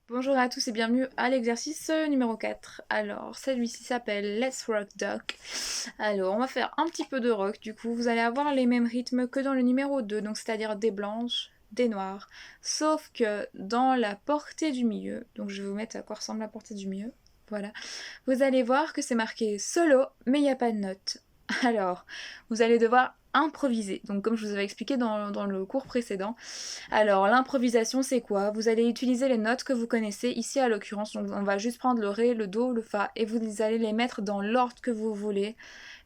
Bonjour à tous et bienvenue à l'exercice numéro 4. Alors, celui-ci s'appelle Let's Rock Doc. Alors, on va faire un petit peu de rock, du coup, vous allez avoir les mêmes rythmes que dans le numéro 2, donc c'est-à-dire des blanches, des noires. Sauf que dans la portée du milieu, donc je vais vous mettre à quoi ressemble la portée du milieu, voilà, vous allez voir que c'est marqué solo, mais il n'y a pas de notes. Alors, vous allez devoir improviser, donc comme je vous avais expliqué dans le cours précédent. Alors, l'improvisation, c'est quoi? Vous allez utiliser les notes que vous connaissez. Ici, à l'occurrence, on va juste prendre le ré, le do, le fa, et vous allez les mettre dans l'ordre que vous voulez.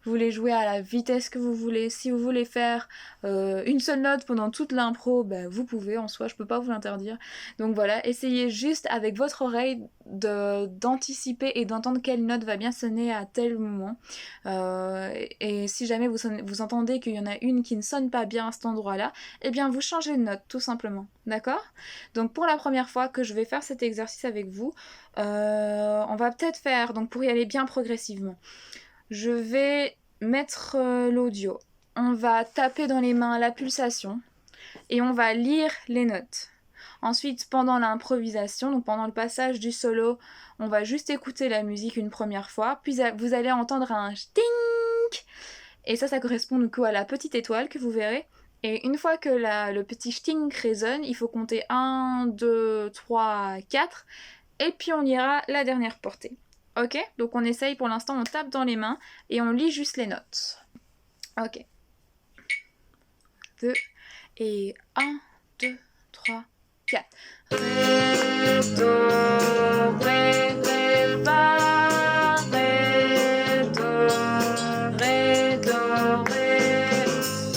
Vous les jouez à la vitesse que vous voulez. Si vous voulez faire une seule note pendant toute l'impro, ben, vous pouvez en soi, je peux pas vous l'interdire. Donc voilà, essayez juste avec votre oreille d'anticiper et d'entendre quelle note va bien sonner à tel moment. Et si jamais vous entendez qu'il y en a une qui ne sonne pas bien à cet endroit-là, eh bien vous changez de note tout simplement. D'accord? Donc pour la première fois que je vais faire cet exercice avec vous, on va peut-être faire, donc pour y aller bien progressivement, je vais mettre l'audio. On va taper dans les mains la pulsation et on va lire les notes. Ensuite, pendant l'improvisation, donc pendant le passage du solo, on va juste écouter la musique une première fois, puis vous allez entendre un sting. Et ça correspond du coup à la petite étoile que vous verrez. Et une fois que le petit sting résonne, il faut compter 1, 2, 3, 4. Et puis on ira la dernière portée. Ok? Donc on essaye pour l'instant, on tape dans les mains et on lit juste les notes. Ok. 2 et 1, 2, 3, 4. Ré, do, ré, ré, fa, ré, do, ré.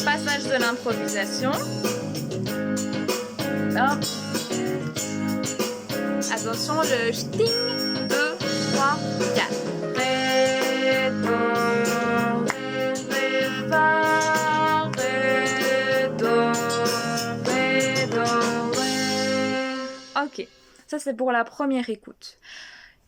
Passage de l'improvisation. Hop. Attention, le sting. 2, 3, 4. Ré, do, ré, ré, fa, ré, do, ré. Ok, ça c'est pour la première écoute.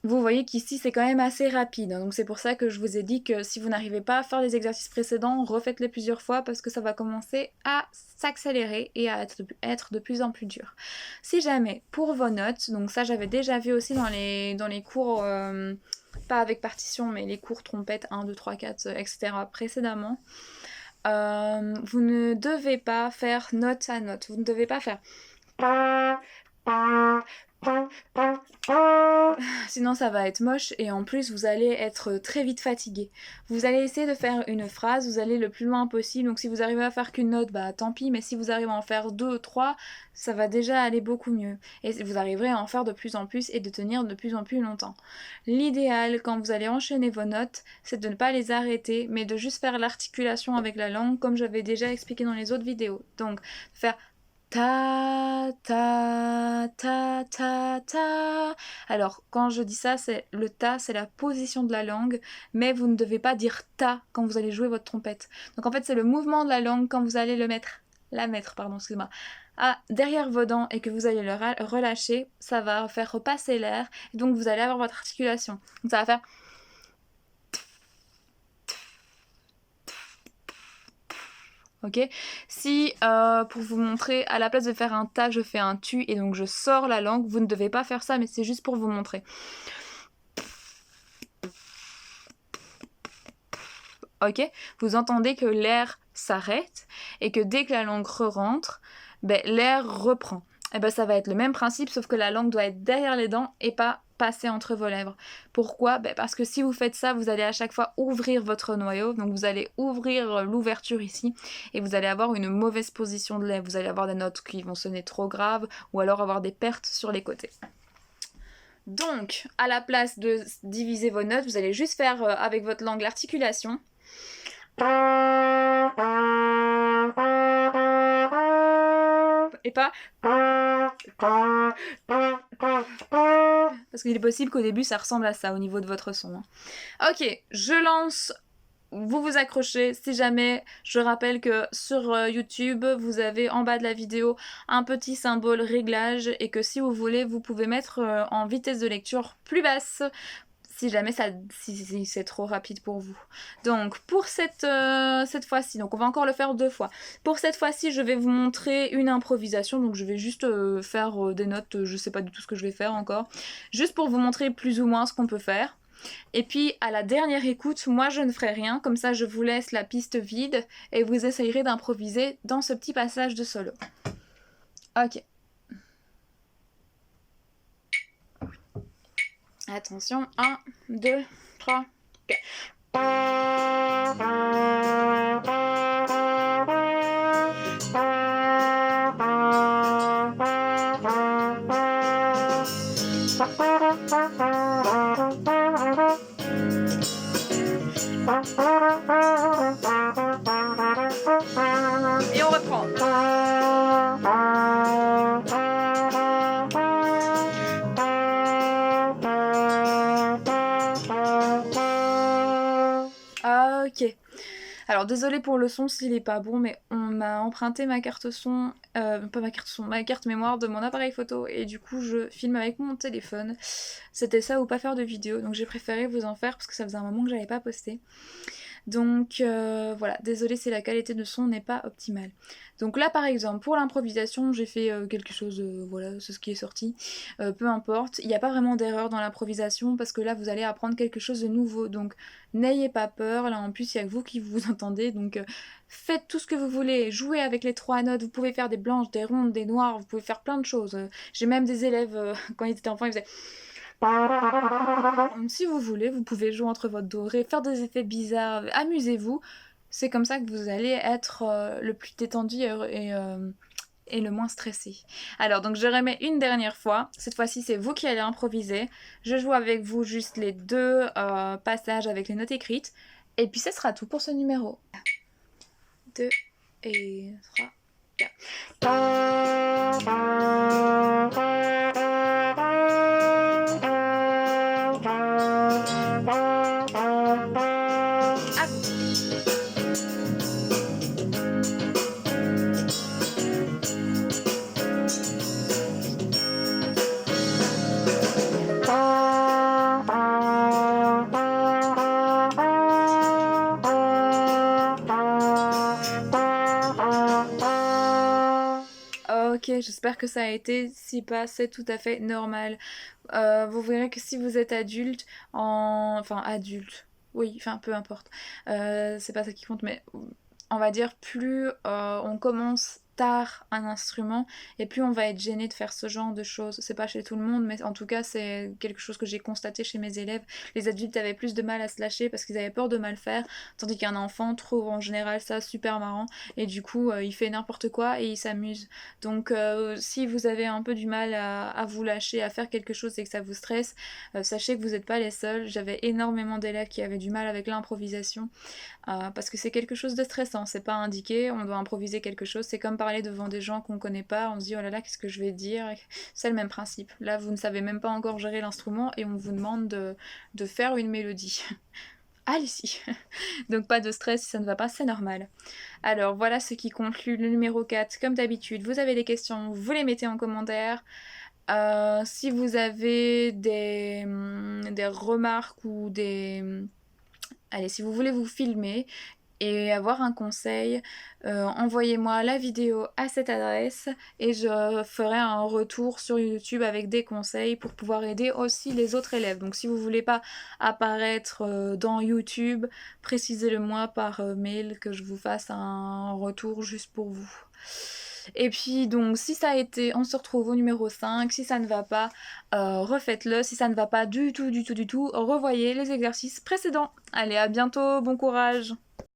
Vous voyez qu'ici c'est quand même assez rapide, hein, donc c'est pour ça que je vous ai dit que si vous n'arrivez pas à faire les exercices précédents, refaites-les plusieurs fois parce que ça va commencer à s'accélérer et à être de plus en plus dur. Si jamais, pour vos notes, donc ça j'avais déjà vu aussi dans les cours, pas avec partition, mais les cours trompette 1, 2, 3, 4, etc. précédemment, vous ne devez pas faire note à note, vous ne devez pas faire sinon ça va être moche et en plus vous allez être très vite fatigué. Vous allez essayer de faire une phrase, vous allez le plus loin possible, donc si vous arrivez à faire qu'une note, bah tant pis, mais si vous arrivez à en faire 2, 3, ça va déjà aller beaucoup mieux. Et vous arriverez à en faire de plus en plus et de tenir de plus en plus longtemps. L'idéal quand vous allez enchaîner vos notes, c'est de ne pas les arrêter, mais de juste faire l'articulation avec la langue comme j'avais déjà expliqué dans les autres vidéos. Donc faire ta ta ta ta ta. Alors quand je dis ça, c'est le ta, c'est la position de la langue, mais vous ne devez pas dire ta quand vous allez jouer votre trompette. Donc en fait c'est le mouvement de la langue quand vous allez la mettre, pardon, excuse-moi, derrière vos dents et que vous allez le relâcher, ça va faire repasser l'air et donc vous allez avoir votre articulation. Donc ça va faire. Ok. Si pour vous montrer, à la place de faire un ta, je fais un tu et donc je sors la langue, vous ne devez pas faire ça, mais c'est juste pour vous montrer. Ok. Vous entendez que l'air s'arrête et que dès que la langue re-rentre, ben, l'air reprend. Et ben ça va être le même principe, sauf que la langue doit être derrière les dents et pas passer entre vos lèvres. Pourquoi? Ben parce que si vous faites ça, vous allez à chaque fois ouvrir votre noyau, donc vous allez ouvrir l'ouverture ici, et vous allez avoir une mauvaise position de lèvres. Vous allez avoir des notes qui vont sonner trop graves, ou alors avoir des pertes sur les côtés. Donc, à la place de diviser vos notes, vous allez juste faire avec votre langue l'articulation. Et pas parce qu'il est possible qu'au début ça ressemble à ça au niveau de votre son. Ok, je lance. Vous vous accrochez, si jamais, je rappelle que sur YouTube, vous avez en bas de la vidéo un petit symbole réglage et que si vous voulez, vous pouvez mettre en vitesse de lecture plus basse. si jamais si c'est trop rapide pour vous. Donc pour cette fois-ci, donc on va encore le faire 2 fois. Pour cette fois-ci, je vais vous montrer une improvisation, donc je vais juste faire des notes, je sais pas du tout ce que je vais faire encore, juste pour vous montrer plus ou moins ce qu'on peut faire. Et puis à la dernière écoute, moi je ne ferai rien, comme ça je vous laisse la piste vide et vous essayerez d'improviser dans ce petit passage de solo. Ok. Attention, 1, 2, 3, 4. Et on reprend. Ok. Alors désolé pour le son s'il est pas bon, mais on m'a emprunté ma carte son, pas ma carte son, ma carte mémoire de mon appareil photo et du coup je filme avec mon téléphone. C'était ça ou pas faire de vidéo, donc j'ai préféré vous en faire parce que ça faisait un moment que j'avais pas posté. Donc voilà, désolé si la qualité de son n'est pas optimale. Donc là par exemple, pour l'improvisation, j'ai fait quelque chose, voilà, c'est ce qui est sorti. Peu importe, il n'y a pas vraiment d'erreur dans l'improvisation parce que là vous allez apprendre quelque chose de nouveau. Donc n'ayez pas peur, là en plus il n'y a que vous qui vous entendez, donc faites tout ce que vous voulez, jouez avec les 3 notes, vous pouvez faire des blanches, des rondes, des noires, vous pouvez faire plein de choses. J'ai même des élèves, quand ils étaient enfants, ils faisaient... Si vous voulez, vous pouvez jouer entre votre doré, faire des effets bizarres, amusez-vous. C'est comme ça que vous allez être le plus détendu et le moins stressé. Alors, donc je remets une dernière fois. Cette fois-ci, c'est vous qui allez improviser. Je joue avec vous juste les 2 passages avec les notes écrites. Et puis, ce sera tout pour ce numéro. 2 et 3, 4. Ok, j'espère que ça a été, si pas, c'est tout à fait normal. Vous verrez que si vous êtes adulte, enfin adulte, oui, enfin peu importe, c'est pas ça qui compte, mais on va dire plus on commence tard un instrument et plus on va être gêné de faire ce genre de choses. C'est pas chez tout le monde, mais en tout cas c'est quelque chose que j'ai constaté chez mes élèves. Les adultes avaient plus de mal à se lâcher parce qu'ils avaient peur de mal faire, tandis qu'un enfant trouve en général ça super marrant et du coup il fait n'importe quoi et il s'amuse. Donc si vous avez un peu du mal à vous lâcher, à faire quelque chose et que ça vous stresse, sachez que vous n'êtes pas les seuls. J'avais énormément d'élèves qui avaient du mal avec l'improvisation parce que c'est quelque chose de stressant, c'est pas indiqué, on doit improviser quelque chose, c'est comme parler devant des gens qu'on connaît pas, on se dit oh là là qu'est-ce que je vais dire, c'est le même principe. Là vous ne savez même pas encore gérer l'instrument et on vous demande de faire une mélodie. Allez-y. Donc pas de stress si ça ne va pas, c'est normal. Alors voilà ce qui conclut le numéro 4. Comme d'habitude, vous avez des questions, vous les mettez en commentaire. Si vous avez des remarques ou des... Allez, si vous voulez vous filmer et avoir un conseil, envoyez-moi la vidéo à cette adresse et je ferai un retour sur YouTube avec des conseils pour pouvoir aider aussi les autres élèves. Donc si vous voulez pas apparaître dans YouTube, précisez-le moi par mail que je vous fasse un retour juste pour vous. Et puis donc si ça a été, on se retrouve au numéro 5, si ça ne va pas, refaites-le, si ça ne va pas du tout, revoyez les exercices précédents. Allez, à bientôt, bon courage!